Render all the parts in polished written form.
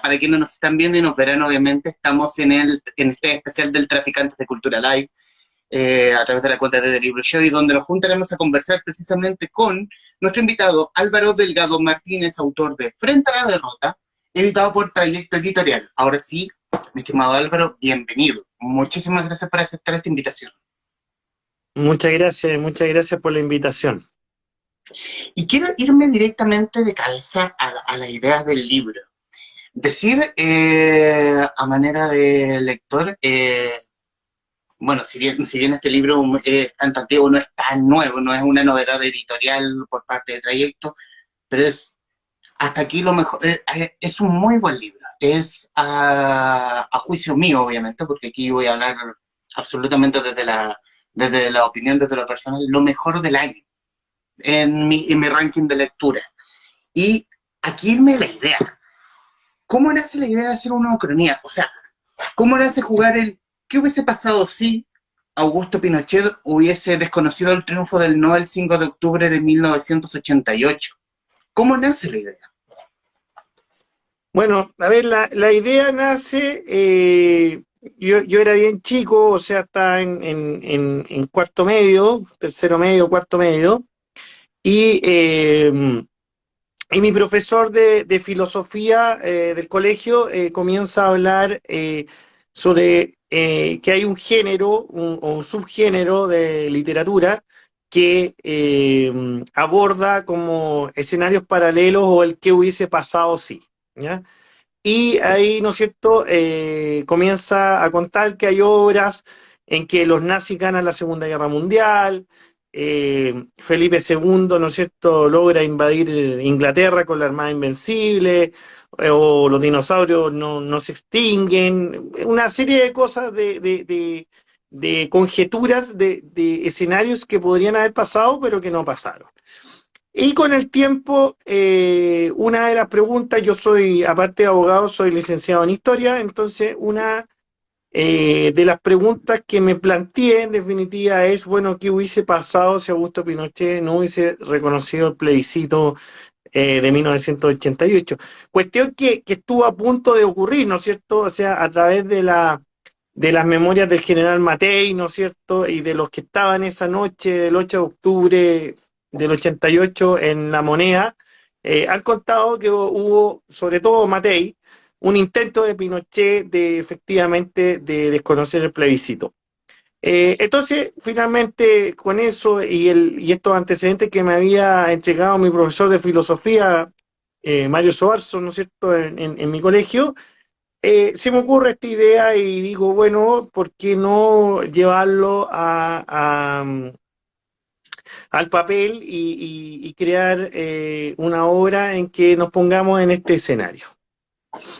para quienes nos están viendo y nos verán, obviamente, estamos en este especial del Traficantes de Cultura Live, a través de la cuenta de The Libro Show, y donde nos juntaremos a conversar precisamente con nuestro invitado Álvaro Delgado Martínez, autor de Frente a la Derrota, editado por Trayecto Editorial. Ahora sí, mi estimado Álvaro, bienvenido. Muchísimas gracias por aceptar esta invitación. Muchas gracias por la invitación. Y quiero irme directamente de cabeza a la idea del libro. Decir, a manera de lector, bueno, si bien este libro es tan antiguo, no es tan nuevo, no es una novedad editorial por parte de Trayecto, pero es hasta aquí lo mejor, es un muy buen libro. Es a juicio mío, obviamente, porque aquí voy a hablar absolutamente desde la opinión, desde lo personal, lo mejor del año en mi ranking de lecturas. Y aquí irme la idea. ¿Cómo nace la idea de hacer una ucronía? O sea, ¿cómo nace jugar qué hubiese pasado si Augusto Pinochet hubiese desconocido el triunfo del no el 5 de octubre de 1988? ¿Cómo nace la idea? Bueno, a ver, la idea nace, yo era bien chico, o sea, estaba en cuarto medio, tercero medio, cuarto medio, y, eh, y mi profesor de filosofía del colegio comienza a hablar sobre que hay un género o un subgénero de literatura que aborda como escenarios paralelos o el que hubiese pasado si, ¿ya? Y ahí, ¿no es cierto?, comienza a contar que hay obras en que los nazis ganan la Segunda Guerra Mundial, Felipe II, ¿no es cierto?, logra invadir Inglaterra con la Armada Invencible, o los dinosaurios no se extinguen, una serie de cosas, de conjeturas, de escenarios que podrían haber pasado, pero que no pasaron. Y con el tiempo, una de las preguntas, yo soy, aparte de abogado, soy licenciado en historia, entonces una de las preguntas que me planteé en definitiva es, bueno, ¿qué hubiese pasado si Augusto Pinochet no hubiese reconocido el plebiscito de 1988? Cuestión que estuvo a punto de ocurrir, ¿no es cierto? O sea, a través de las memorias del general Matei, ¿no es cierto? Y de los que estaban esa noche del 8 de octubre del 88 en La Moneda, han contado que hubo, sobre todo Matei, un intento de Pinochet de efectivamente de desconocer el plebiscito. Entonces, finalmente, con eso y estos antecedentes que me había entregado mi profesor de filosofía, Mario Sobarzo, ¿no es cierto?, en mi colegio, se me ocurre esta idea y digo, bueno, ¿por qué no llevarlo al papel y crear una obra en que nos pongamos en este escenario?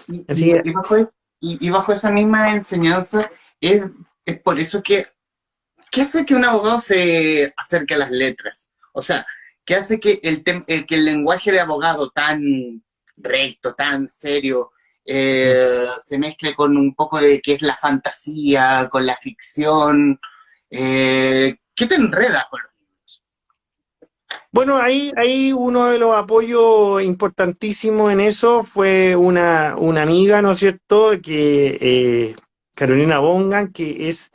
Y, Así y- que, y bajo, y bajo esa misma enseñanza, es por eso que, ¿qué hace que un abogado se acerque a las letras? O sea, ¿qué hace que que el lenguaje de abogado tan recto, tan serio, se mezcle con un poco de qué es la fantasía, con la ficción? ¿Qué te enreda con los libros? bueno, ahí uno de los apoyos importantísimos en eso fue una amiga, ¿no es cierto?, Carolina Bongan, que es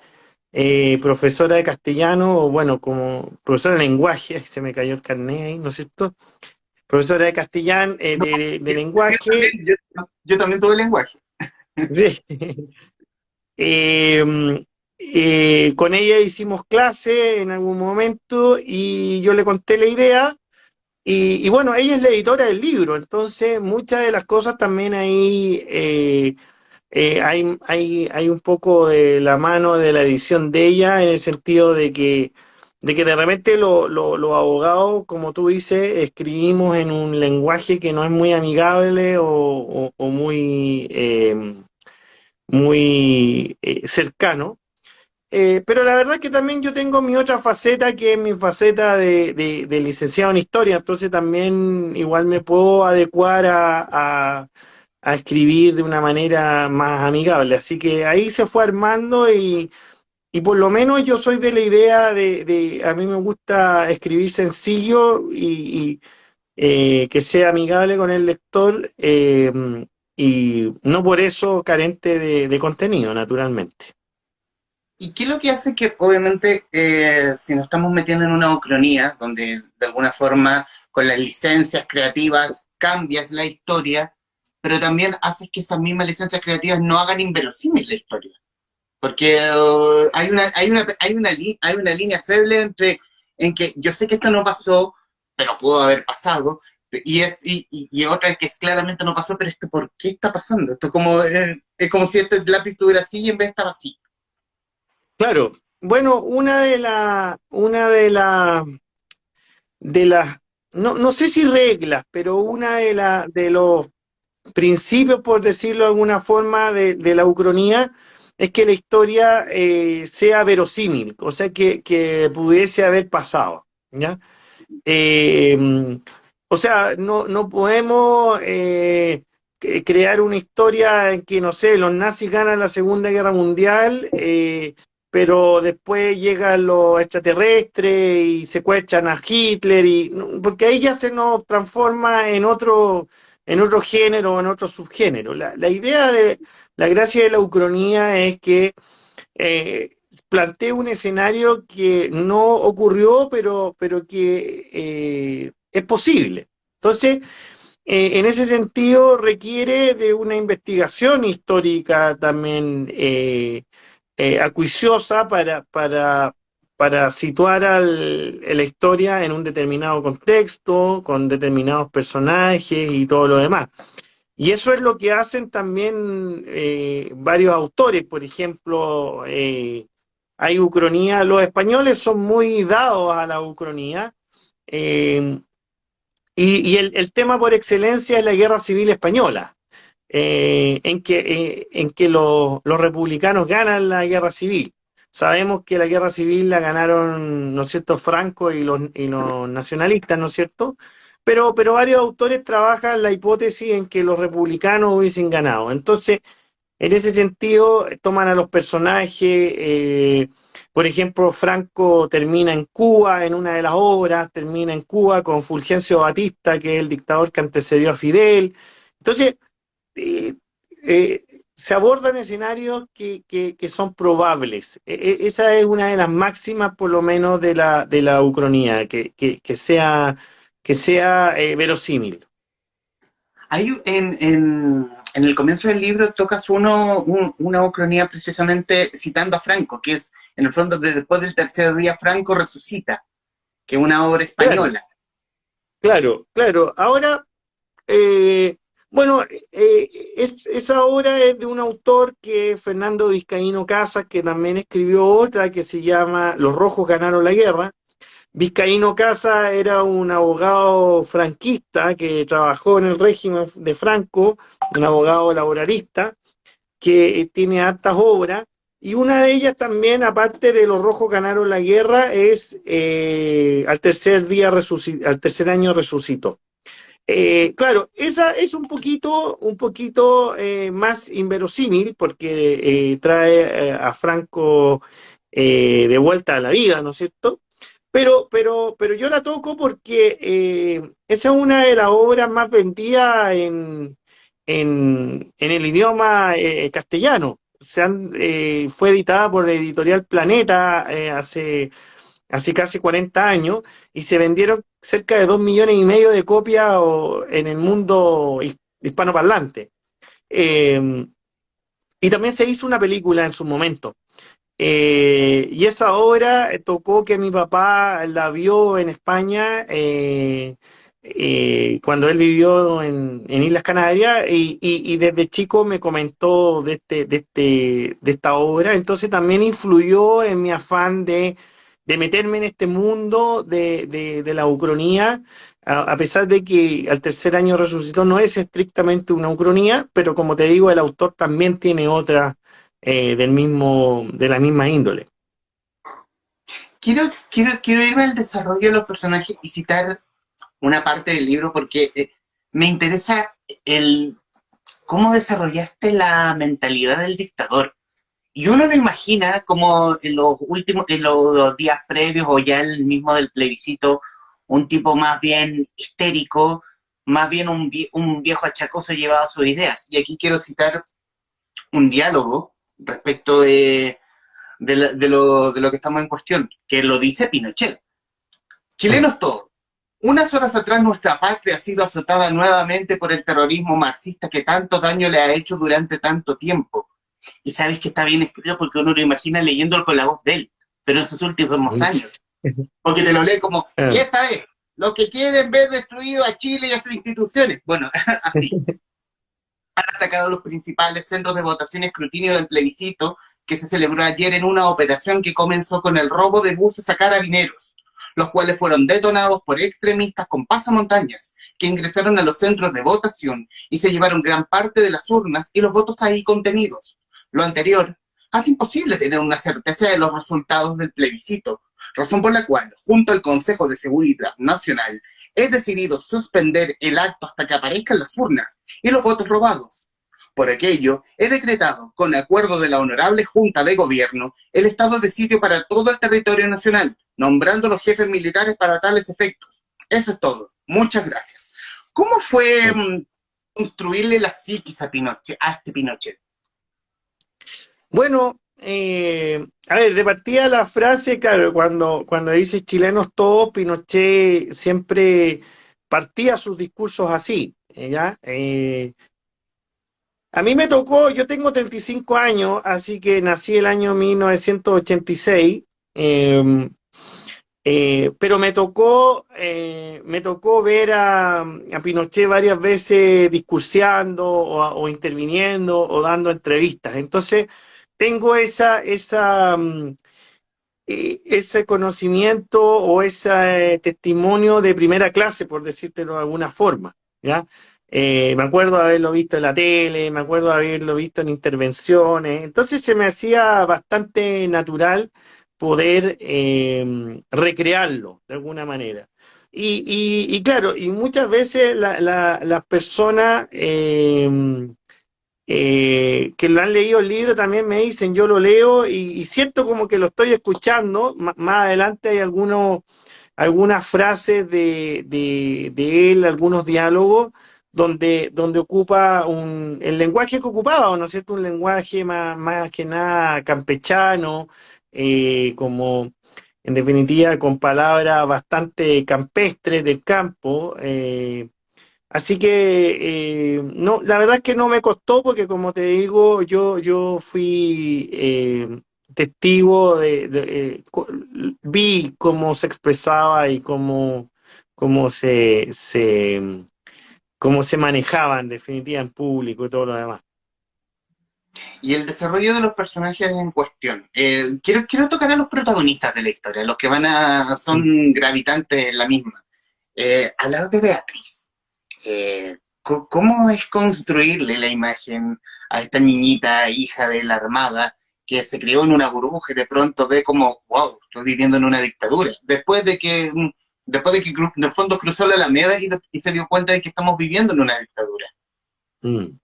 profesora de castellano, o bueno, como profesora de lenguaje, se me cayó el carnet ahí, ¿no es cierto? Profesora de castellano, No, de yo también, lenguaje. yo también tuve lenguaje. Eh, con ella hicimos clase en algún momento y yo le conté la idea y bueno, ella es la editora del libro, entonces muchas de las cosas también ahí hay un poco de la mano de la edición de ella en el sentido de que de repente los abogados, como tú dices, escribimos en un lenguaje que no es muy amigable o muy cercano. Pero la verdad es que también yo tengo mi otra faceta, que es mi faceta de licenciado en historia, entonces también igual me puedo adecuar a escribir de una manera más amigable. Así que ahí se fue armando y por lo menos yo soy de la idea a mí me gusta escribir sencillo y que sea amigable con el lector. y no por eso carente de contenido, naturalmente. ¿Y qué es lo que hace que, obviamente, si nos estamos metiendo en una ucronía, donde de alguna forma con las licencias creativas cambias la historia, pero también haces que esas mismas licencias creativas no hagan inverosímil la historia? Porque hay una línea feble entre en que yo sé que esto no pasó, pero pudo haber pasado, y otra que es claramente no pasó, pero esto ¿por qué está pasando? Esto es como si este lápiz estuviera así y en vez estaba así. Claro, bueno, de las, no, no sé si reglas, pero una de los principios, por decirlo de alguna forma, de la ucronía es que la historia sea verosímil, o sea, que pudiese haber pasado, ¿ya? Eh, o sea, no, no podemos crear una historia en que, no sé, los nazis ganan la Segunda Guerra Mundial, pero después llegan los extraterrestres y secuestran a Hitler, porque ahí ya se nos transforma en otro género, en otro subgénero. La idea de la gracia de la ucronía es que plantea un escenario que no ocurrió, pero que es posible. Entonces, en ese sentido, requiere de una investigación histórica también acuiciosa para situar la historia en un determinado contexto, con determinados personajes y todo lo demás. Y eso es lo que hacen también varios autores, por ejemplo, hay ucronía, los españoles son muy dados a la ucronía, eh, y el tema por excelencia es la guerra civil española, en que los republicanos ganan la guerra civil. Sabemos que la guerra civil la ganaron, ¿no es cierto?, Franco y los nacionalistas, ¿no es cierto? Pero varios autores trabajan la hipótesis en que los republicanos hubiesen ganado. Entonces, en ese sentido, toman a los personajes, por ejemplo, Franco termina en Cuba, en una de las obras, termina en Cuba con Fulgencio Batista, que es el dictador que antecedió a Fidel. Entonces, eh, se abordan escenarios que son probables. Esa es una de las máximas, por lo menos, de la ucronía, que sea verosímil. Hay en el comienzo del libro tocas una ucronía precisamente citando a Franco, que es, en el fondo, después del tercer día, Franco resucita, que es una obra Claro, española. claro, claro. Ahora, Eh, bueno, esa obra es de un autor que es Fernando Vizcaíno Casas, que también escribió otra que se llama Los rojos ganaron la guerra. Vizcaíno Casas era un abogado franquista que trabajó en el régimen de Franco, un abogado laboralista, que tiene hartas obras, y una de ellas también, aparte de Los rojos ganaron la guerra, es al tercer año resucitó. Claro, esa es un poquito más inverosímil porque trae a Franco de vuelta a la vida, ¿no es cierto? Pero yo la toco porque esa es una de las obras más vendidas en el idioma castellano. Fue editada por la editorial Planeta hace casi 40 años, y se vendieron cerca de 2,5 millones de copias en el mundo hispanoparlante. Eh, y también se hizo una película en su momento. Y esa obra tocó que mi papá la vio en España cuando él vivió en Islas Canarias y desde chico me comentó de esta obra, entonces también influyó en mi afán de meterme en este mundo de la ucronía, a pesar de que al tercer año resucitó no es estrictamente una ucronía, pero como te digo, el autor también tiene otra de la misma índole. Quiero irme al desarrollo de los personajes y citar una parte del libro porque me interesa el cómo desarrollaste la mentalidad del dictador. Y uno lo imagina como en los días previos o ya el mismo del plebiscito, un tipo más bien histérico, más bien un viejo achacoso llevaba sus ideas. Y aquí quiero citar un diálogo respecto de lo que estamos en cuestión, que lo dice Pinochet. Chilenos todos. Unas horas atrás nuestra patria ha sido azotada nuevamente por el terrorismo marxista que tanto daño le ha hecho durante tanto tiempo. Y sabes que está bien escrito porque uno lo imagina leyéndolo con la voz de él, pero en sus últimos años. Porque te lo lee como, y esta vez, los que quieren ver destruido a Chile y a sus instituciones. Bueno, así. Han atacado los principales centros de votación y escrutinio del plebiscito que se celebró ayer en una operación que comenzó con el robo de buses a carabineros, los cuales fueron detonados por extremistas con pasamontañas que ingresaron a los centros de votación y se llevaron gran parte de las urnas y los votos ahí contenidos. Lo anterior hace imposible tener una certeza de los resultados del plebiscito, razón por la cual, junto al Consejo de Seguridad Nacional, he decidido suspender el acto hasta que aparezcan las urnas y los votos robados. Por aquello, he decretado, con acuerdo de la Honorable Junta de Gobierno, el estado de sitio para todo el territorio nacional, nombrando los jefes militares para tales efectos. Eso es todo. Muchas gracias. ¿Cómo fue construirle la psiquis a Pinochet, a este Pinochet? Bueno, a ver, de partida la frase, claro, cuando dice chilenos todos, Pinochet siempre partía sus discursos así, ¿ya? A mí me tocó, yo tengo 35 años, así que nací el año 1986, pero me tocó ver a Pinochet varias veces discurseando o interviniendo o dando entrevistas. Entonces, tengo ese conocimiento o ese testimonio de primera clase, por decírtelo de alguna forma, ¿ya? Me acuerdo de haberlo visto en la tele, me acuerdo de haberlo visto en intervenciones, entonces se me hacía bastante natural poder recrearlo de alguna manera. Y claro, y muchas veces las personas que lo han leído el libro también me dicen, yo lo leo y siento como que lo estoy escuchando. Más adelante hay algunas frases de él, algunos diálogos, donde ocupa el lenguaje que ocupaba, ¿no es cierto? Un lenguaje más que nada campechano, como en definitiva con palabras bastante campestres del campo. Así que no, la verdad es que no me costó porque como te digo, yo fui testigo vi cómo se expresaba y cómo cómo se manejaba en definitiva en público y todo lo demás. Y el desarrollo de los personajes en cuestión. Quiero tocar a los protagonistas de la historia, los que son gravitantes en la misma. Hablar de Beatriz. ¿Cómo es construirle la imagen a esta niñita, hija de la Armada, que se crió en una burbuja y de pronto ve como, wow, estoy viviendo en una dictadura? Después de que de fondo cruzó la Alameda y se dio cuenta de que estamos viviendo en una dictadura. Mm.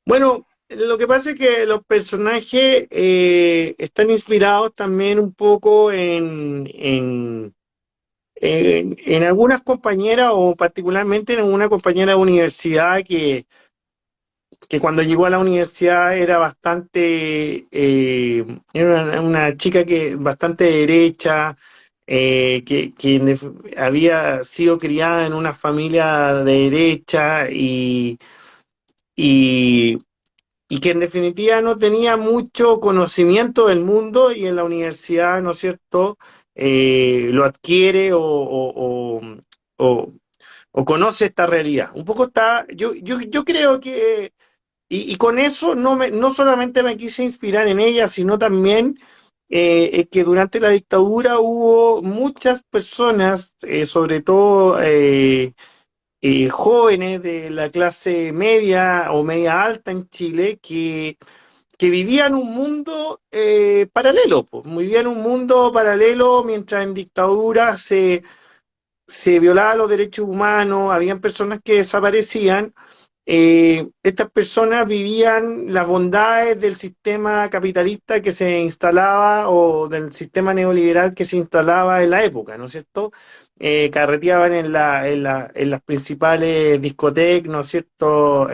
Bueno, lo que pasa es que los personajes están inspirados también un poco en algunas compañeras o particularmente en una compañera de universidad que cuando llegó a la universidad era era una chica que bastante derecha, había sido criada en una familia de derecha y, y que en definitiva no tenía mucho conocimiento del mundo y en la universidad, ¿no es cierto?, lo adquiere o, o conoce esta realidad. Un poco yo creo que, y con eso no solamente me quise inspirar en ella, sino también que durante la dictadura hubo muchas personas, sobre todo jóvenes de la clase media o media alta en Chile, que vivían un mundo paralelo, pues, vivían un mundo paralelo mientras en dictadura se violaban los derechos humanos, habían personas que desaparecían, estas personas vivían las bondades del sistema capitalista que se instalaba o del sistema neoliberal que se instalaba en la época, ¿no es cierto? Carreteaban en las principales discotecas, ¿no es cierto?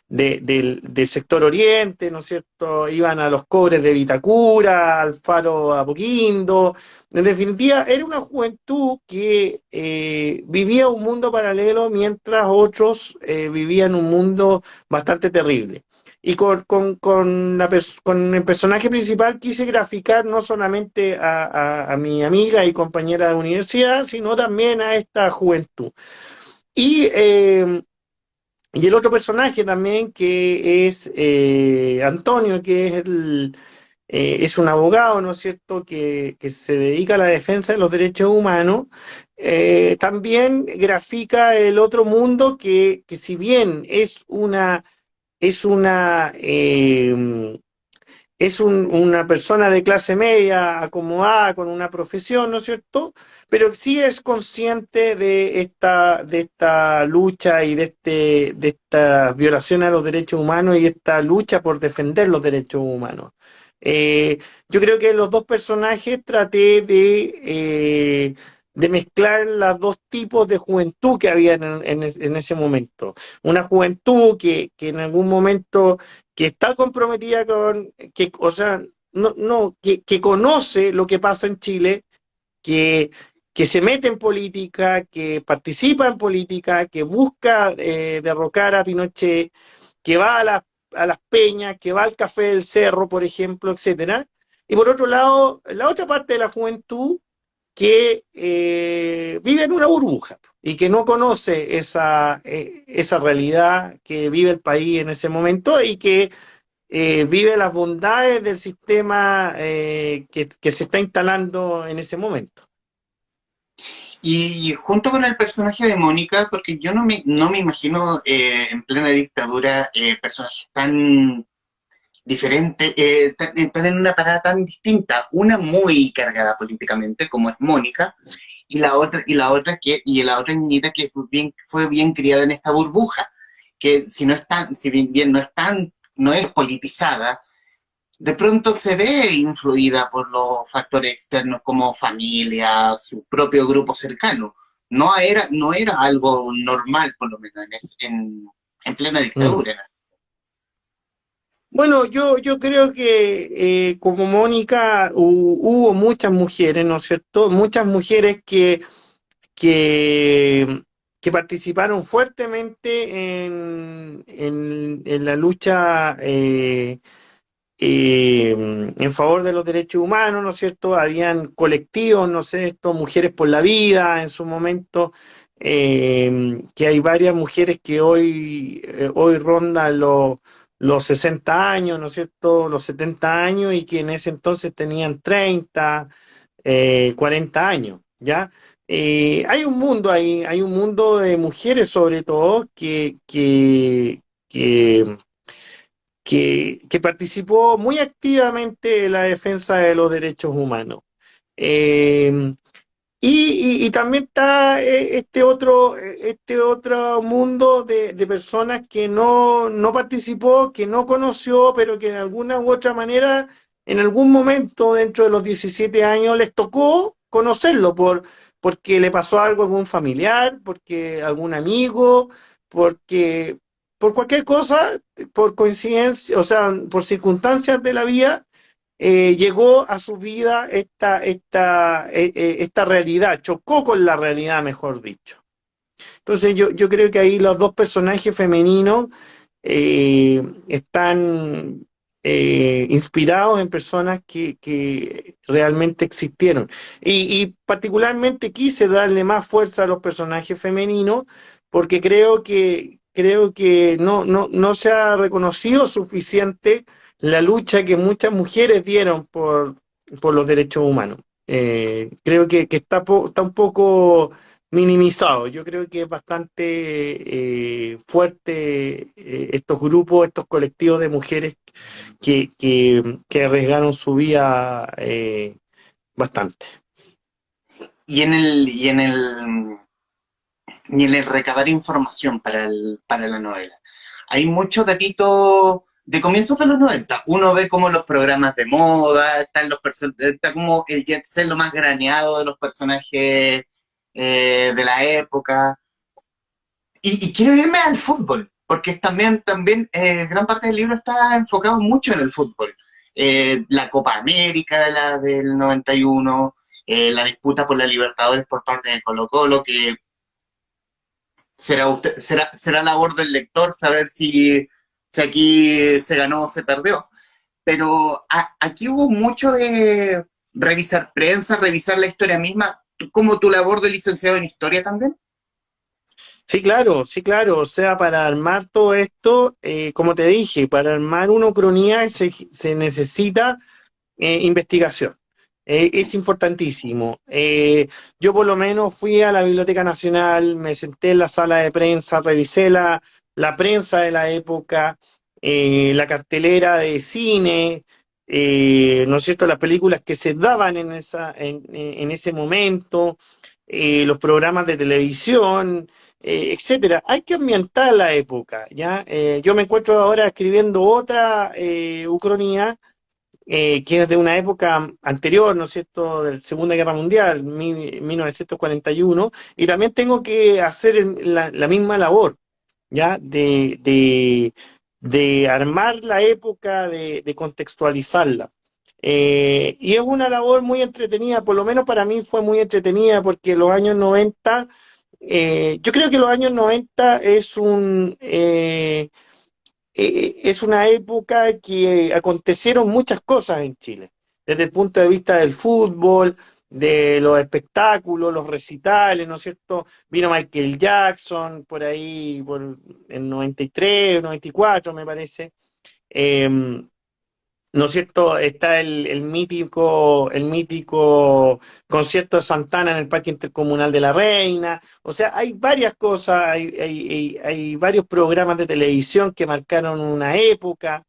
Del sector oriente, ¿no es cierto? Iban a los cobres de Vitacura, al faro Apoquindo. En definitiva, era una juventud que vivía un mundo paralelo mientras otros vivían un mundo bastante terrible. Y con el personaje principal quise graficar no solamente a mi amiga y compañera de universidad, sino también a esta juventud. Y y el otro personaje también que es Antonio, que es un abogado, ¿no es cierto?, que se dedica a la defensa de los derechos humanos, también grafica el otro mundo que si bien es una una persona de clase media acomodada con una profesión, ¿no es cierto? Pero sí es consciente de esta lucha y de esta violación a los derechos humanos y esta lucha por defender los derechos humanos. Yo creo que los dos personajes traté de mezclar los dos tipos de juventud que había en ese momento. Una juventud que en algún momento que está comprometida o sea, que conoce lo que pasa en Chile, que, que se mete en política, que participa en política, que busca derrocar a Pinochet, que va a las peñas, que va al Café del Cerro, por ejemplo, etcétera. Y por otro lado, la otra parte de la juventud que vive en una burbuja y que no conoce esa realidad que vive el país en ese momento y que vive las bondades del sistema que se está instalando en ese momento. Y junto con el personaje de Mónica, porque yo no me imagino en plena dictadura personajes tan diferentes, tan en una parada tan distinta, una muy cargada políticamente, como es Mónica, y la otra niñita que fue bien criada en esta burbuja, que si no es tan, si bien no es tan, no es politizada, de pronto se ve influida por los factores externos como familia, su propio grupo cercano. No era algo normal, por lo menos en plena Mm. dictadura. Bueno, yo creo que como Mónica hubo muchas mujeres, ¿no es cierto? Muchas mujeres que, que participaron fuertemente en la lucha en favor de los derechos humanos, ¿no es cierto? Habían colectivos, ¿no es cierto? Mujeres por la Vida en su momento, que hay varias mujeres que hoy rondan los 60 años, ¿no es cierto? Los 70 años y que en ese entonces tenían 30, 40 años, ¿ya? Hay un mundo ahí, hay un mundo de mujeres sobre todo que que participó muy activamente en la defensa de los derechos humanos. Eh, y también está este otro mundo de personas que no participó, que no conoció, pero que de alguna u otra manera, en algún momento dentro de los 17 años, les tocó conocerlo porque le pasó algo a algún familiar, porque algún amigo, porque por cualquier cosa, por coincidencia, o sea, por circunstancias de la vida, llegó a su vida esta realidad, chocó con la realidad, mejor dicho. Entonces yo creo que ahí los dos personajes femeninos están inspirados en personas que realmente existieron. Y particularmente quise darle más fuerza a los personajes femeninos porque creo que no se ha reconocido suficiente la lucha que muchas mujeres dieron por los derechos humanos. Creo que está un poco minimizado. Yo creo que es bastante fuerte estos grupos, estos colectivos de mujeres que arriesgaron su vida bastante. Y en el ni en el recabar información para la novela. Hay muchos datitos de comienzos de los 90. Uno ve como los programas de moda, está como el jet set lo más graneado de los personajes de la época. Y quiero irme al fútbol, porque también gran parte del libro está enfocado mucho en el fútbol. La Copa América, la del 91, la disputa por la Libertadores por parte de Colo Colo, que será labor del lector saber si aquí se ganó o se perdió. Pero aquí hubo mucho de revisar prensa, revisar la historia misma, como tu labor de licenciado en historia también. Sí, claro, o sea, para armar todo esto, como te dije, para armar una ucronía se necesita investigación. Es importantísimo. Yo por lo menos fui a la Biblioteca Nacional, me senté en la sala de prensa, revisé la prensa de la época, la cartelera de cine, ¿no es cierto?, las películas que se daban en ese momento, los programas de televisión, etcétera. Hay que ambientar la época, ¿ya? Yo me encuentro ahora escribiendo otra ucronía que es de una época anterior, ¿no es cierto?, de la Segunda Guerra Mundial, 1941, y también tengo que hacer la misma labor, ¿ya?, de armar la época, de contextualizarla. Y es una labor muy entretenida, por lo menos para mí fue muy entretenida, porque los años 90, yo creo que los años 90 es una época que acontecieron muchas cosas en Chile, desde el punto de vista del fútbol, de los espectáculos, los recitales, ¿no es cierto? Vino Michael Jackson por ahí, por el 93, 94 me parece. Eh, ¿No es cierto? Está el mítico concierto de Santana en el Parque Intercomunal de la Reina. O sea, hay varias cosas, hay varios programas de televisión que marcaron una época.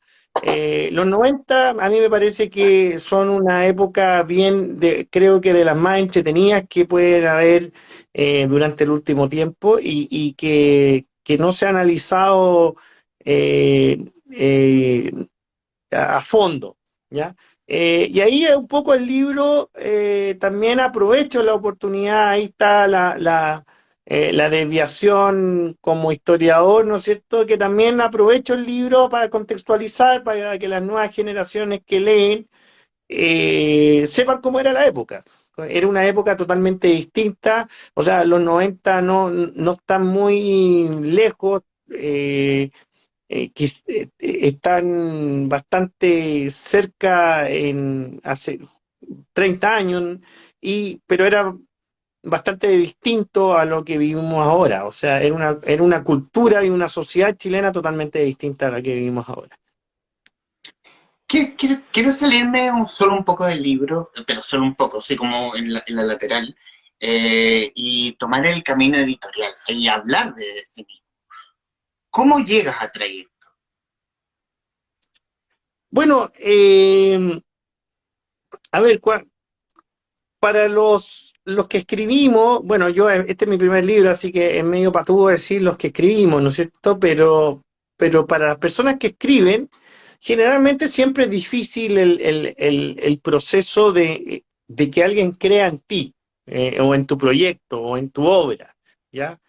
Los 90 a mí me parece que son una época creo que de las más entretenidas que pueden haber durante el último tiempo y que no se ha analizado eh, eh, a fondo, ¿ya? Y ahí un poco el libro, también aprovecho la oportunidad, ahí está la desviación como historiador, ¿no es cierto? Que también aprovecho el libro para contextualizar, para que las nuevas generaciones que leen sepan cómo era la época. Era una época totalmente distinta, o sea, los 90 no están muy lejos, están bastante cerca hace 30 años, pero era bastante distinto a lo que vivimos ahora. O sea, era una cultura y una sociedad chilena totalmente distinta a la que vivimos ahora. Quiero salirme solo un poco del libro, pero solo un poco, así como en la lateral, y tomar el camino editorial y hablar de sí mismo. ¿Cómo llegas a traer? Bueno, a ver, para los que escribimos, bueno, este es mi primer libro, así que es medio patudo decir los que escribimos, ¿no es cierto? Pero para las personas que escriben, generalmente siempre es difícil el proceso de que alguien crea en ti, o en tu proyecto, o en tu obra, ¿ya?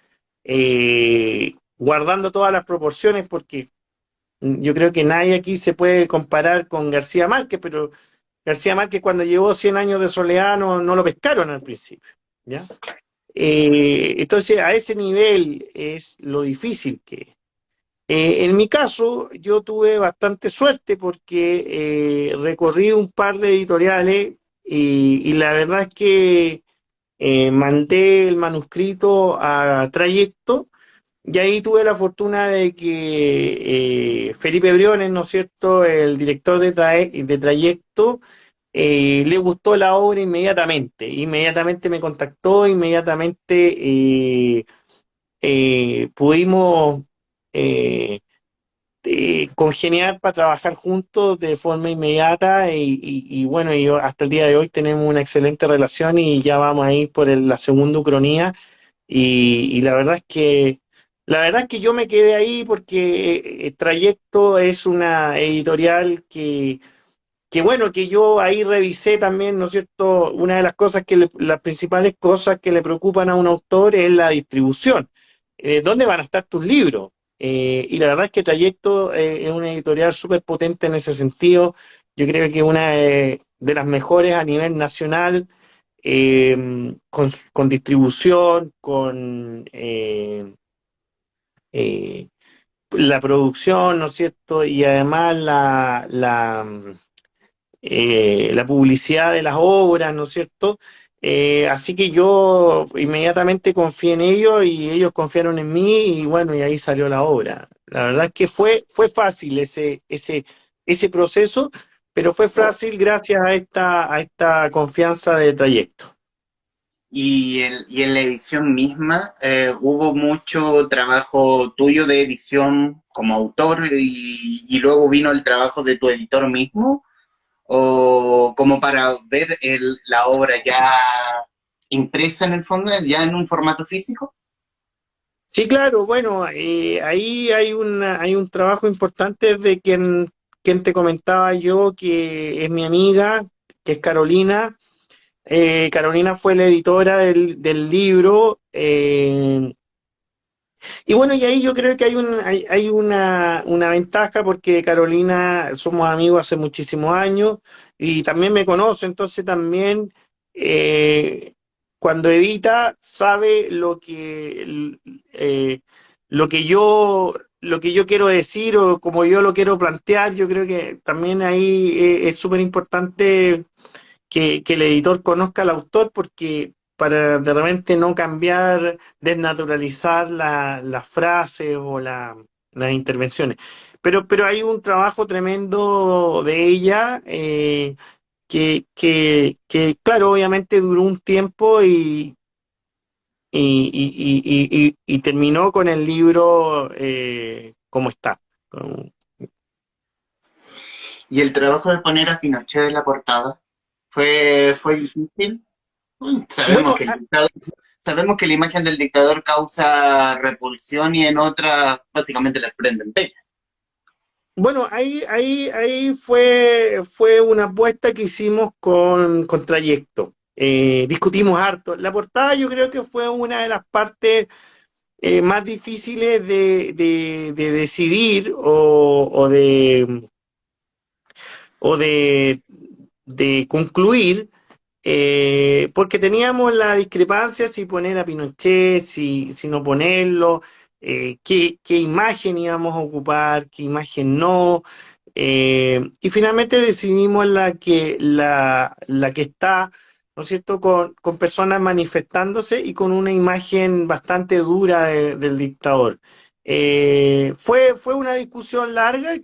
Guardando todas las proporciones, porque yo creo que nadie aquí se puede comparar con García Márquez, pero García Márquez cuando llevó 100 años de soledad no lo pescaron al principio, ¿ya? Entonces, a ese nivel es lo difícil que es. En mi caso, yo tuve bastante suerte porque recorrí un par de editoriales y la verdad es que mandé el manuscrito a Trayecto y ahí tuve la fortuna de que Felipe Briones, ¿no es cierto?, el director de Trayecto, le gustó la obra inmediatamente me contactó, inmediatamente pudimos eh, congeniar para trabajar juntos de forma inmediata y bueno, hasta el día de hoy tenemos una excelente relación y ya vamos a ir por la segunda ucronía y la verdad es que yo me quedé ahí porque Trayecto es una editorial que bueno, que yo ahí revisé también, ¿no es cierto? Una de las cosas las principales cosas que le preocupan a un autor es la distribución. ¿Dónde van a estar tus libros? Y la verdad es que Trayecto es una editorial súper potente en ese sentido. Yo creo que una de las mejores a nivel nacional, con distribución, eh, la producción, ¿no es cierto? Y además la publicidad de las obras, ¿no es cierto? Así que yo inmediatamente confié en ellos y ellos confiaron en mí y bueno, y ahí salió la obra. La verdad es que fue fácil ese proceso, pero fue fácil gracias a esta confianza de Trayecto. Y en la edición misma, ¿hubo mucho trabajo tuyo de edición como autor y luego vino el trabajo de tu editor mismo? ¿O como para ver la obra ya impresa en el fondo, ya en un formato físico? Sí, claro, bueno, ahí hay un trabajo importante de quien te comentaba yo, que es mi amiga, que es Carolina. Carolina fue la editora del libro. Y bueno, y ahí yo creo que hay una ventaja porque Carolina somos amigos hace muchísimos años y también me conoce, entonces también eh, cuando edita sabe eh, lo que yo quiero decir o como yo lo quiero plantear. Yo creo que también ahí es súper importante que el editor conozca al autor porque para de repente no cambiar, desnaturalizar las frases o las intervenciones. Pero hay un trabajo tremendo de ella claro, obviamente duró un tiempo y terminó con el libro como está. ¿Y el trabajo de poner a Pinochet en la portada fue difícil? Sabemos Bueno, que sabemos que la imagen del dictador causa repulsión y en otras básicamente les prenden velas. Bueno, ahí fue una apuesta que hicimos con Trayecto. Discutimos harto. La portada yo creo que fue una de las partes más difíciles de decidir o de concluir, porque teníamos la discrepancia si poner a Pinochet, si no ponerlo, qué imagen íbamos a ocupar, qué imagen no, y finalmente decidimos la que está, ¿no es cierto?, con personas manifestándose y con una imagen bastante dura del dictador. Fue una discusión larga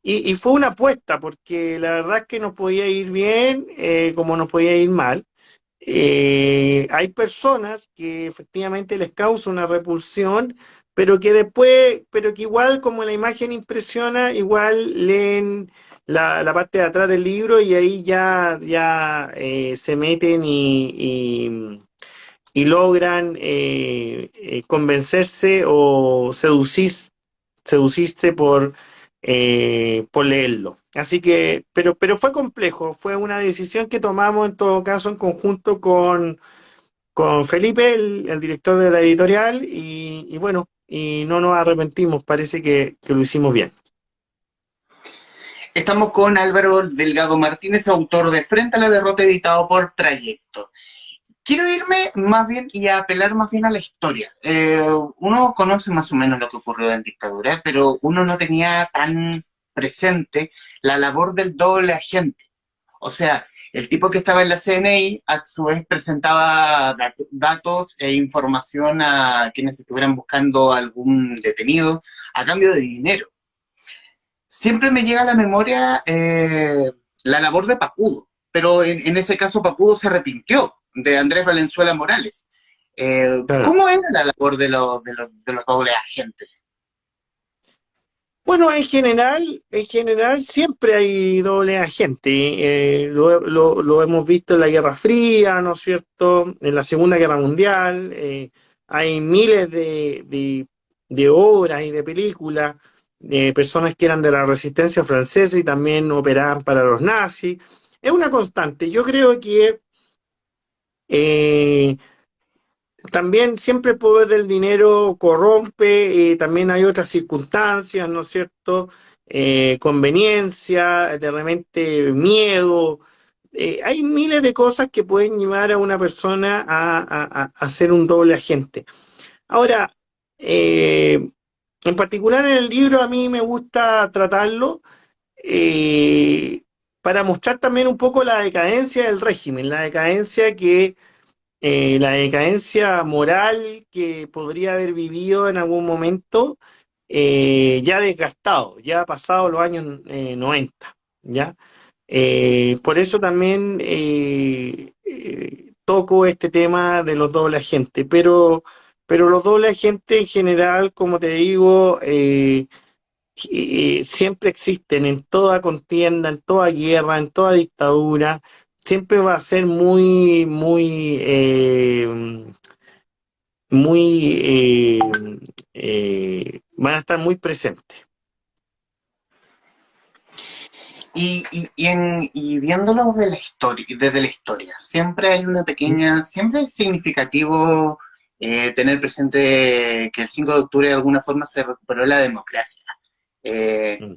y fue una apuesta, porque la verdad es que nos podía ir bien como nos podía ir mal. Hay personas que efectivamente les causa una repulsión, pero que igual como la imagen impresiona, igual leen la parte de atrás del libro y ahí ya se meten y logran convencerse o seducirse por leerlo. Así que, pero fue complejo, fue una decisión que tomamos en todo caso en conjunto con Felipe, el director de la editorial, y bueno, y no nos arrepentimos, parece que lo hicimos bien. Estamos con Álvaro Delgado Martínez, autor de Frente a la Derrota, editado por Trayecto. Quiero irme más bien y apelar más bien a la historia. Uno conoce más o menos lo que ocurrió en dictadura, pero uno no tenía tan presente la labor del doble agente. O sea, el tipo que estaba en la CNI a su vez presentaba datos e información a quienes estuvieran buscando algún detenido a cambio de dinero. Siempre me llega a la memoria la labor de Papudo, pero en ese caso Papudo se arrepintió de Andrés Valenzuela Morales. Claro. ¿Cómo era la labor de los dobles agentes? Bueno, en general siempre hay doble agente. Lo hemos visto en la Guerra Fría, ¿no es cierto? En la Segunda Guerra Mundial. hay miles de obras y de películas de personas que eran de la resistencia francesa y también operaban para los nazis. Es una constante. Yo creo que eh, también siempre el poder del dinero corrompe, también hay otras circunstancias, ¿no es cierto? Conveniencia, de repente miedo. Hay miles de cosas que pueden llevar a una persona a ser un doble agente. Ahora, en particular en el libro a mí me gusta tratarlo eh, para mostrar también un poco la decadencia del régimen, la decadencia moral que podría haber vivido en algún momento, ya desgastado, ya ha pasado los años 90, ¿ya? Por eso también toco este tema de los doble agentes, pero los doble agentes en general, como te digo, siempre existen en toda contienda, en toda guerra, en toda dictadura, siempre va a ser van a estar muy presentes. Y viéndolo de la historia, desde la historia, siempre hay una pequeña, siempre es significativo tener presente que el 5 de octubre de alguna forma se recuperó la democracia, eh, Mm.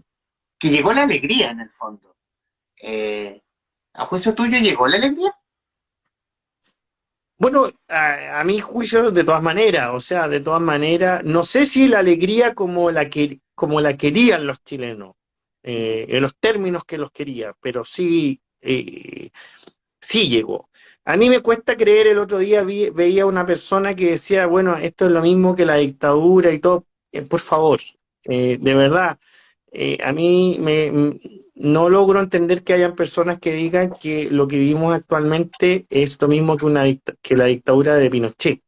que llegó la alegría en el fondo. Eh, ¿A juicio tuyo llegó la alegría? Bueno, a mi juicio, de todas maneras, o sea, de todas maneras, no sé si la alegría como la querían los chilenos, en los términos que los quería, pero sí, sí llegó. A mí me cuesta creer, el otro día veía una persona que decía, bueno, esto es lo mismo que la dictadura y todo. Por favor, de verdad, a mí no logro entender que hayan personas que digan que lo que vivimos actualmente es lo mismo que, que la dictadura de Pinochet.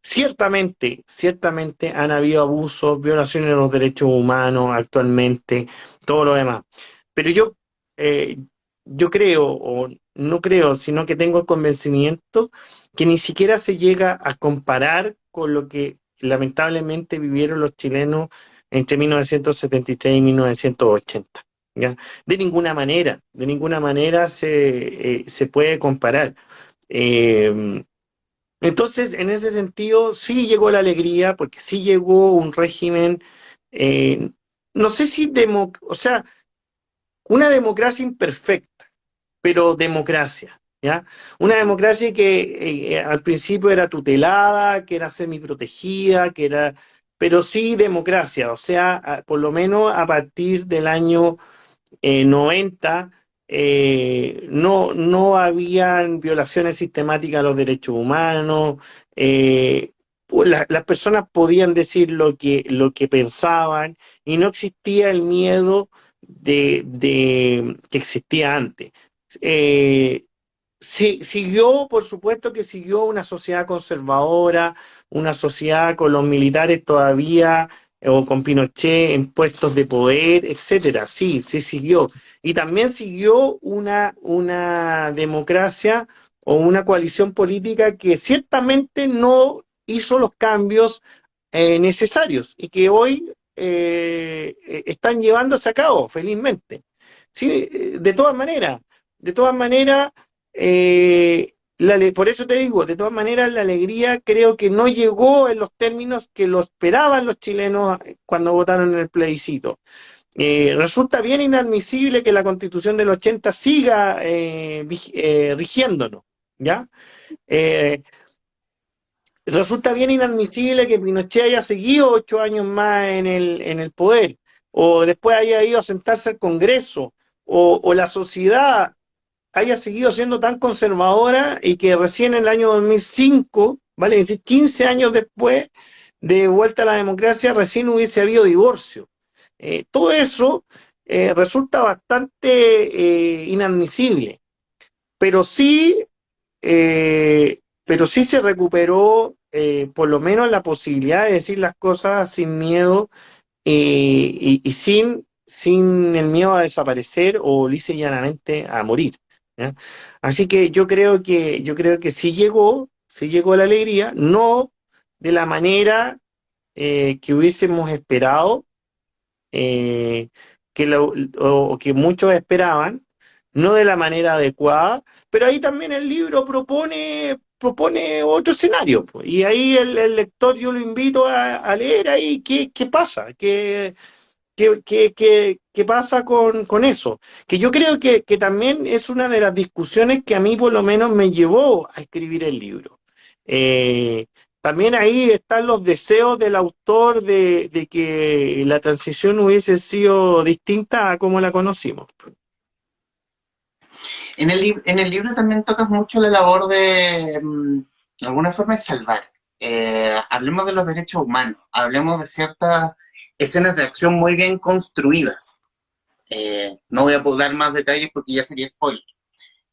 Ciertamente han habido abusos, violaciones de los derechos humanos actualmente, todo lo demás. Pero eh, yo creo, o no creo, sino que tengo el convencimiento que ni siquiera se llega a comparar con lo que lamentablemente vivieron los chilenos entre 1973 y 1980. ¿Ya? De ninguna manera se puede comparar. Eh, entonces, en ese sentido, sí llegó la alegría, porque sí llegó un régimen, eh, no sé si, o sea, una democracia imperfecta, pero democracia, ¿ya? Una democracia que al principio era tutelada, que era semiprotegida, pero sí democracia, o sea, por lo menos a partir del año 90, no habían violaciones sistemáticas a los derechos humanos, las personas podían decir lo que pensaban y no existía el miedo que existía antes. Eh, Sí, siguió, por supuesto que siguió una sociedad conservadora, una sociedad con los militares todavía, o con Pinochet en puestos de poder, etcétera. Sí, sí siguió. Y también siguió una democracia o una coalición política que ciertamente no hizo los cambios necesarios y que hoy están llevándose a cabo, felizmente. Sí, de todas maneras, por eso te digo, de todas maneras, la alegría creo que no llegó en los términos que lo esperaban los chilenos cuando votaron en el plebiscito. Resulta bien inadmisible que la Constitución del 80 siga rigiéndonos, ¿ya? Eh, Resulta bien inadmisible que Pinochet haya seguido 8 años más en el poder, o después haya ido a sentarse al Congreso, o la sociedad haya seguido siendo tan conservadora y que recién en el año 2005, vale es decir, 15 años después de vuelta a la democracia, recién hubiese habido divorcio. Todo eso resulta bastante inadmisible, pero sí, pero sí se recuperó por lo menos la posibilidad de decir las cosas sin miedo y sin el miedo a desaparecer o lisa y llanamente a morir. ¿Ya? Así que yo creo que sí llegó la alegría, no de la manera que hubiésemos esperado, eh, o que muchos esperaban, no de la manera adecuada, pero ahí también el libro propone otro escenario, pues, y ahí el lector yo lo invito a leer ahí qué pasa, qué pasa con eso. Que yo creo que también es una de las discusiones que a mí por lo menos me llevó a escribir el libro. Eh, También ahí están los deseos del autor de que la transición hubiese sido distinta a como la conocimos. En el libro también tocas mucho la labor de alguna forma, de salvar. Hablemos de los derechos humanos, hablemos de ciertas escenas de acción muy bien construidas. No voy a dar más detalles porque ya sería spoiler.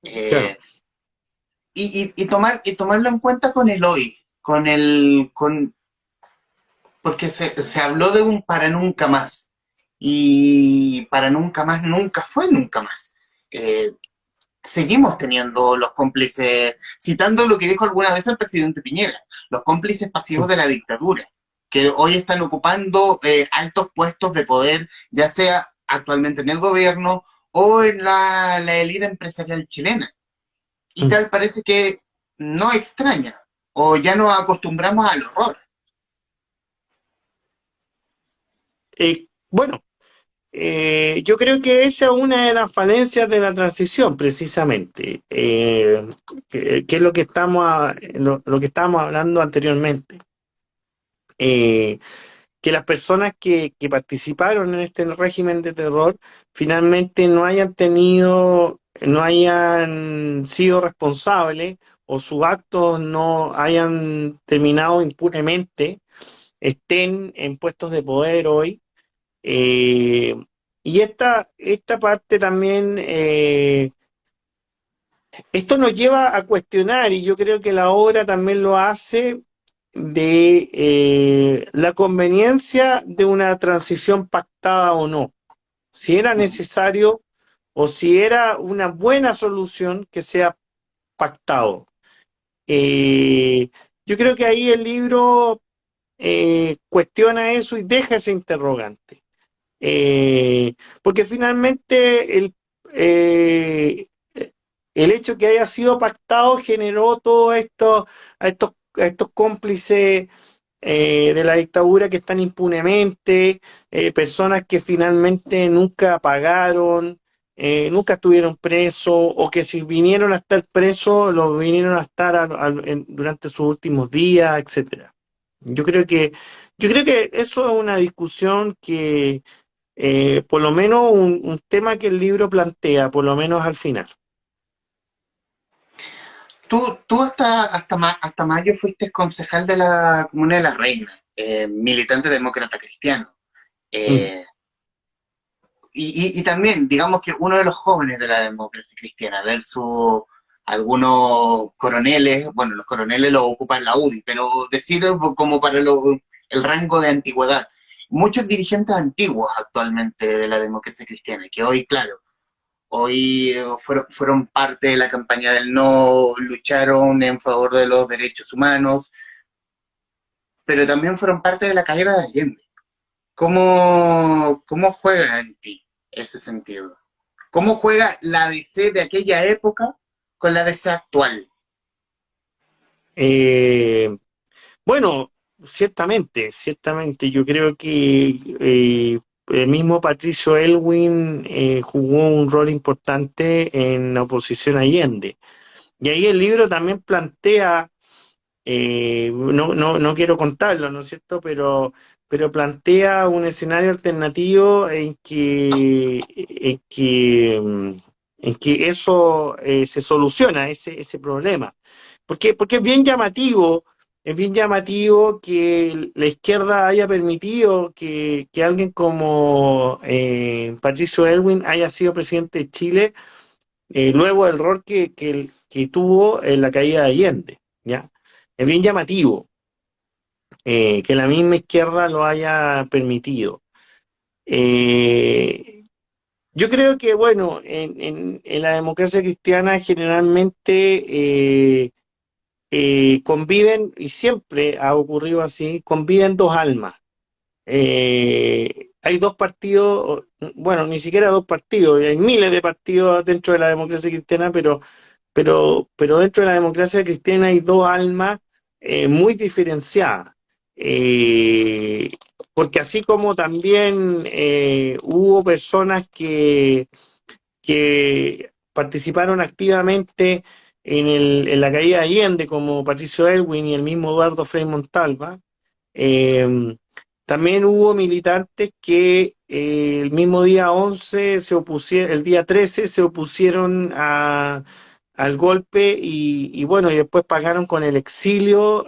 Claro. Eh, y tomarlo en cuenta con el hoy, porque se habló de un para nunca más. Y para nunca más nunca fue nunca más. Eh, Seguimos teniendo los cómplices, citando lo que dijo alguna vez el presidente Piñera, los cómplices pasivos de la dictadura, que hoy están ocupando altos puestos de poder, ya sea actualmente en el gobierno o en la élite empresarial chilena. Y tal parece que no extraña, o ya nos acostumbramos al horror. Bueno, yo creo que esa es una de las falencias de la transición, precisamente, que es lo que lo que estábamos hablando anteriormente. Eh, que las personas que participaron en este régimen de terror finalmente no hayan sido responsables o sus actos no hayan terminado impunemente, estén en puestos de poder hoy. eh, y esta parte también, esto nos lleva a cuestionar, y yo creo que la obra también lo hace, de la conveniencia de una transición pactada o no, si era necesario o si era una buena solución que sea pactado. Eh, yo creo que ahí el libro cuestiona eso y deja ese interrogante. Porque finalmente eh, el hecho que haya sido pactado generó todo esto, a estos cómplices de la dictadura que están impunemente, personas que finalmente nunca pagaron, nunca estuvieron presos, o que si vinieron a estar presos, los vinieron a estar durante sus últimos días, etcétera. Yo creo que, yo creo que eso es una discusión que, por lo menos un tema que el libro plantea, por lo menos al final. Tú hasta mayo fuiste concejal de la Comuna de la Reina, militante demócrata cristiano. Mm. Eh, y también, digamos que uno de los jóvenes de la democracia cristiana, versus algunos coroneles, bueno, los coroneles lo ocupan la UDI, pero decir como para el rango de antigüedad. Muchos dirigentes antiguos actualmente de la democracia cristiana, que hoy, claro, hoy fueron parte de la campaña del no, lucharon en favor de los derechos humanos, pero también fueron parte de la caída de Allende. ¿Cómo juega en ti ese sentido? ¿Cómo juega la DC de aquella época con la DC actual? Eh, Bueno, ciertamente, yo creo que el mismo Patricio Elwin jugó un rol importante en la oposición a Allende. Y ahí el libro también plantea, no quiero contarlo, ¿no es cierto? Pero plantea un escenario alternativo en que eso se soluciona, ese problema. Porque es bien llamativo que la izquierda haya permitido que alguien como Patricio Elwin haya sido presidente de Chile, luego del rol que tuvo en la caída de Allende, ¿ya? Es bien llamativo que la misma izquierda lo haya permitido. Eh, yo creo que, bueno, en la democracia cristiana generalmente conviven, y siempre ha ocurrido así, conviven dos almas. Hay dos partidos, bueno, ni siquiera dos partidos, hay miles de partidos dentro de la democracia cristiana, pero dentro de la democracia cristiana hay dos almas muy diferenciadas. Eh, Porque así como también hubo personas que participaron activamente en la caída de Allende, como Patricio Elwin y el mismo Eduardo Frei Montalva, eh, también hubo militantes que el mismo día 11 se opusieron, el día 13 se opusieron al golpe y bueno, y después pagaron con el exilio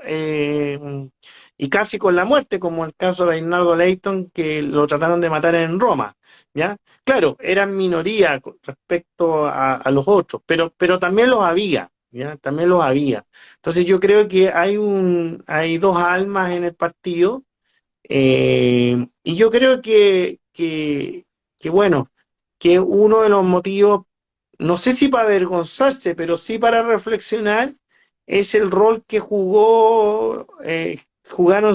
y casi con la muerte, como el caso de Bernardo Leighton, que lo trataron de matar en Roma, ¿ya? Claro, eran minoría respecto a los otros, pero también los había, ¿ya? También los había. Entonces yo creo que hay dos almas en el partido y yo creo que, bueno, que uno de los motivos, no sé si para avergonzarse, pero sí para reflexionar, es el rol que jugaron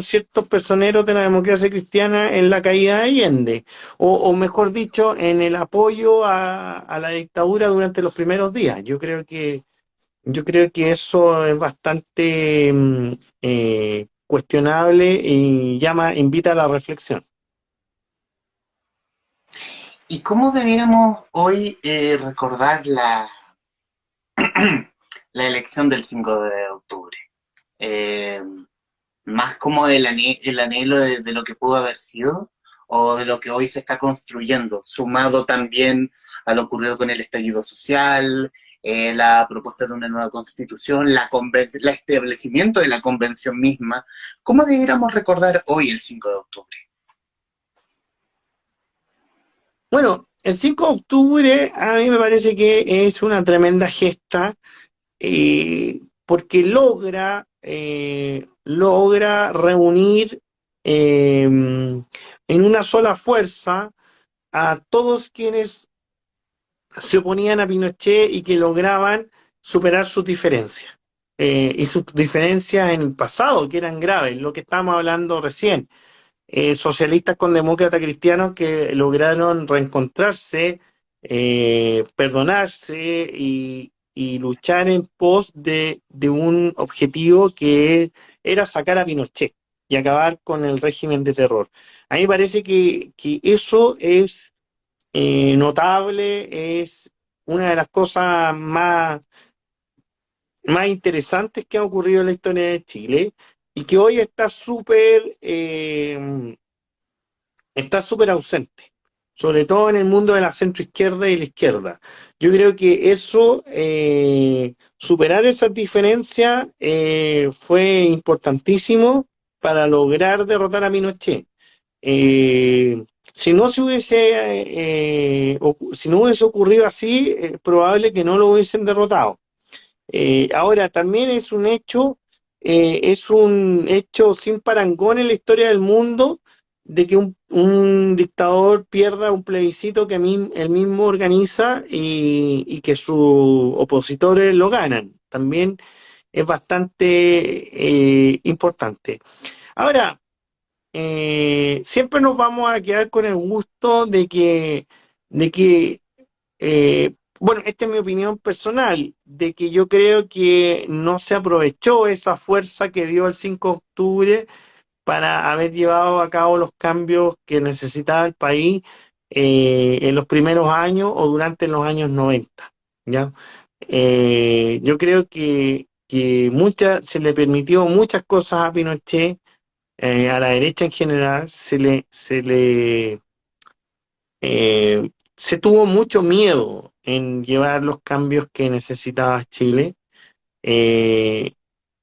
ciertos personeros de la democracia cristiana en la caída de Allende, o mejor dicho, en el apoyo a la dictadura durante los primeros días. Yo creo que eso es bastante cuestionable y invita a la reflexión. ¿Y cómo debiéramos hoy recordar la elección del 5 de octubre? Eh, ¿Más como el anhelo de lo que pudo haber sido o de lo que hoy se está construyendo, sumado también a lo ocurrido con el estallido social, la propuesta de una nueva constitución, el establecimiento de la convención misma? ¿Cómo debiéramos recordar hoy el 5 de octubre? Bueno, el 5 de octubre a mí me parece que es una tremenda gesta porque logra reunir en una sola fuerza a todos quienes se oponían a Pinochet y que lograban superar sus diferencias. Y sus diferencias en el pasado, que eran graves, lo que estábamos hablando recién. Socialistas con demócratas cristianos que lograron reencontrarse, perdonarse y luchar en pos de un objetivo que era sacar a Pinochet y acabar con el régimen de terror. A mí me parece que eso es notable, es una de las cosas más interesantes que ha ocurrido en la historia de Chile y que hoy está súper ausente, sobre todo en el mundo de la centroizquierda y la izquierda. Yo creo que eso, superar esas diferencias, fue importantísimo para lograr derrotar a Pinochet. Si no se si no hubiese ocurrido así, es probable que no lo hubiesen derrotado. Ahora, también es un hecho sin parangón en la historia del mundo de que un dictador pierda un plebiscito que él mismo organiza y que sus opositores lo ganan. También es bastante importante. Ahora, siempre nos vamos a quedar con el gusto bueno, esta es mi opinión personal, de que yo creo que no se aprovechó esa fuerza que dio el 5 de octubre para haber llevado a cabo los cambios que necesitaba el país en los primeros años o durante los años 90, ¿ya? Yo creo que se le permitió muchas cosas a Pinochet, a la derecha en general, se tuvo mucho miedo en llevar los cambios que necesitaba Chile, eh,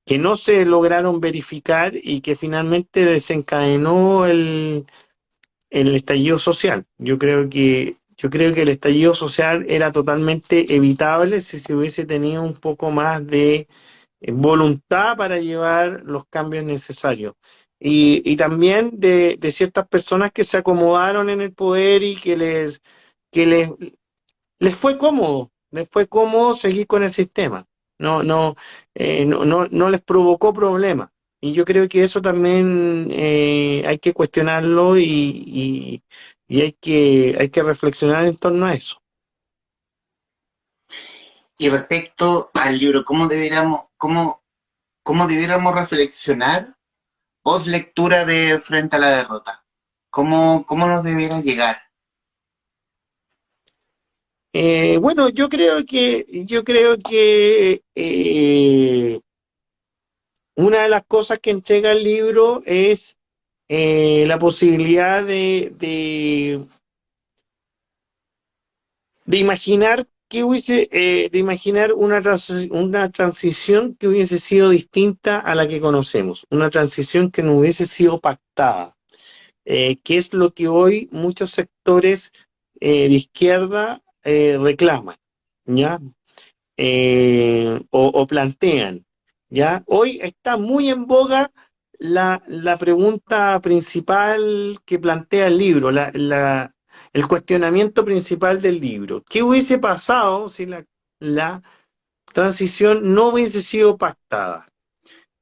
que no se lograron verificar y que finalmente desencadenó el estallido social. Yo creo que el estallido social era totalmente evitable si se hubiese tenido un poco más de voluntad para llevar los cambios necesarios. Y también de ciertas personas que se acomodaron en el poder y que les fue cómodo seguir con el sistema. no les provocó problemas. Y yo creo que eso también hay que cuestionarlo y hay que reflexionar en torno a eso. Y respecto al libro, cómo debiéramos reflexionar post lectura de Frente a la Derrota? ¿Cómo nos debiera llegar? Bueno, yo creo que una de las cosas que entrega el libro es la posibilidad de imaginar de imaginar una transición que hubiese sido distinta a la que conocemos, una transición que no hubiese sido pactada, que es lo que hoy muchos sectores de izquierda reclaman, ¿ya? O plantean, ¿ya? Hoy está muy en boga la pregunta principal que plantea el libro, el cuestionamiento principal del libro. ¿Qué hubiese pasado si la transición no hubiese sido pactada?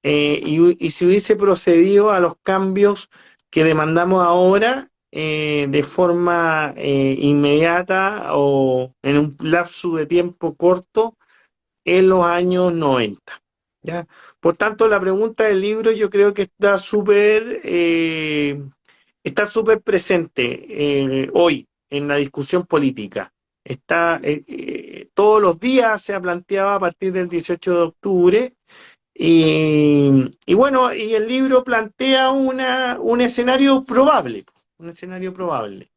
Y si hubiese procedido a los cambios que demandamos ahora de forma inmediata o en un lapso de tiempo corto en los años 90. ¿Ya? Por tanto, la pregunta del libro yo creo que está súper presente hoy en la discusión política. Todos los días se ha planteado a partir del 18 de octubre y bueno, y el libro plantea un escenario probable, un escenario probable.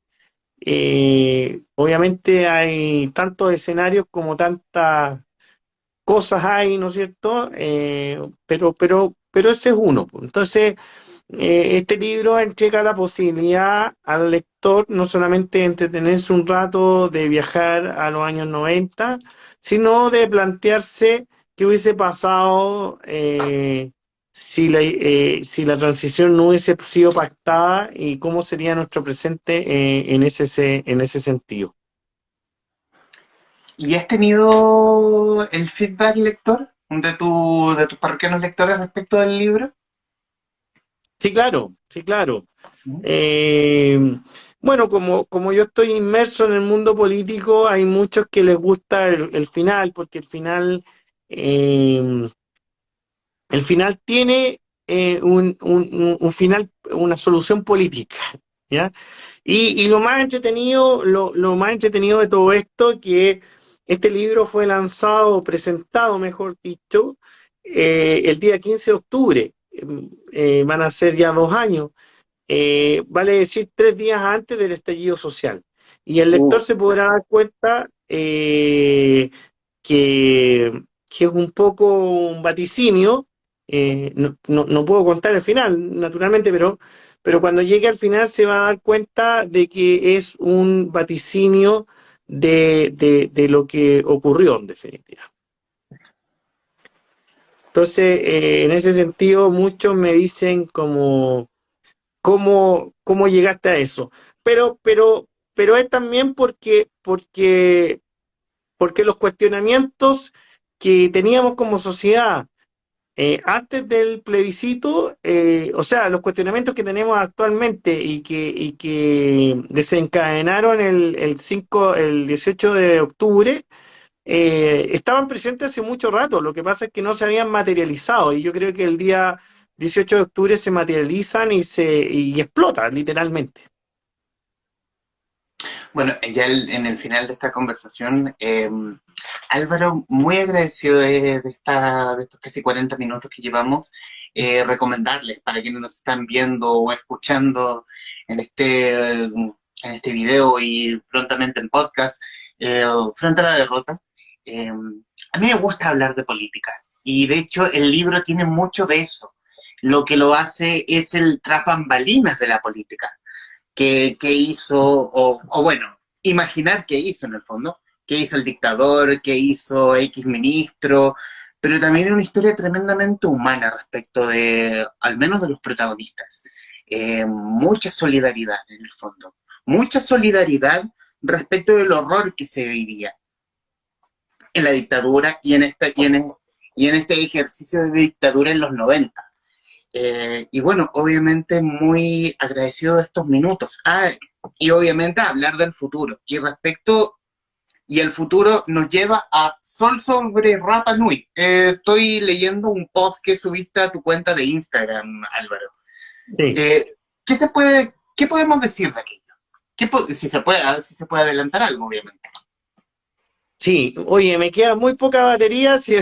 Obviamente hay tantos escenarios como tantas cosas hay, ¿no es cierto? Pero ese es uno. Entonces, este libro entrega la posibilidad al lector no solamente de entretenerse un rato, de viajar a los años 90, sino de plantearse qué hubiese pasado si la transición no hubiese sido pactada y cómo sería nuestro presente en ese sentido. ¿Y has tenido el feedback lector de tus parroquianos lectores respecto del libro? Sí, claro, sí, claro. ¿Mm? Eh, bueno, como yo estoy inmerso en el mundo político, hay muchos que les gusta el final, porque eh, el final tiene un final, una solución política, ¿ya? Y lo más entretenido de todo esto, que este libro fue lanzado, presentado, mejor dicho, el día 15 de octubre. Van a ser ya 2 años, vale decir 3 días antes del estallido social. Y el lector se podrá dar cuenta que es un poco un vaticinio. No puedo contar el final, naturalmente, pero cuando llegue al final se va a dar cuenta de que es un vaticinio de lo que ocurrió en definitiva. Entonces, en ese sentido, muchos me dicen como cómo llegaste a eso. Pero es también porque los cuestionamientos que teníamos como sociedad antes del plebiscito, o sea, los cuestionamientos que tenemos actualmente y que desencadenaron el 18 de octubre, estaban presentes hace mucho rato. Lo que pasa es que no se habían materializado y yo creo que el día 18 de octubre se materializan y explotan literalmente. Bueno, ya en el final de esta conversación, Álvaro, muy agradecido de estos casi 40 minutos que llevamos, recomendarles para quienes nos están viendo o escuchando en en este video y prontamente en podcast, Frente a la Derrota. A mí me gusta hablar de política y de hecho el libro tiene mucho de eso. Lo que lo hace es el tras bambalinas de la política que hizo, o bueno, imaginar qué hizo en el fondo, qué hizo el dictador, qué hizo X ministro, pero también una historia tremendamente humana respecto de, al menos de los protagonistas. Mucha solidaridad en el fondo, mucha solidaridad respecto del horror que se vivía en la dictadura y en y en este ejercicio de dictadura en los 90. Y bueno, obviamente muy agradecido de estos minutos. Y obviamente hablar del futuro. Y el futuro nos lleva a Sol sobre Rapa Nui. Estoy leyendo un post que subiste a tu cuenta de Instagram, Álvaro. Sí. ¿Qué podemos decir de aquello? Si se puede adelantar algo, obviamente. Sí, oye, me queda muy poca batería, si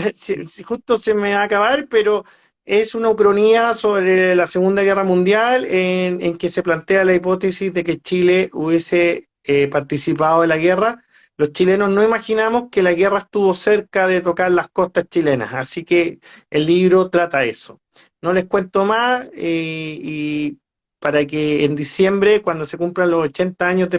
justo se me va a acabar, pero es una ucronía sobre la Segunda Guerra Mundial en que se plantea la hipótesis de que Chile hubiese participado en la guerra. Los chilenos no imaginamos que la guerra estuvo cerca de tocar las costas chilenas, así que el libro trata eso. No les cuento más y para que en diciembre, cuando se cumplan los 80 años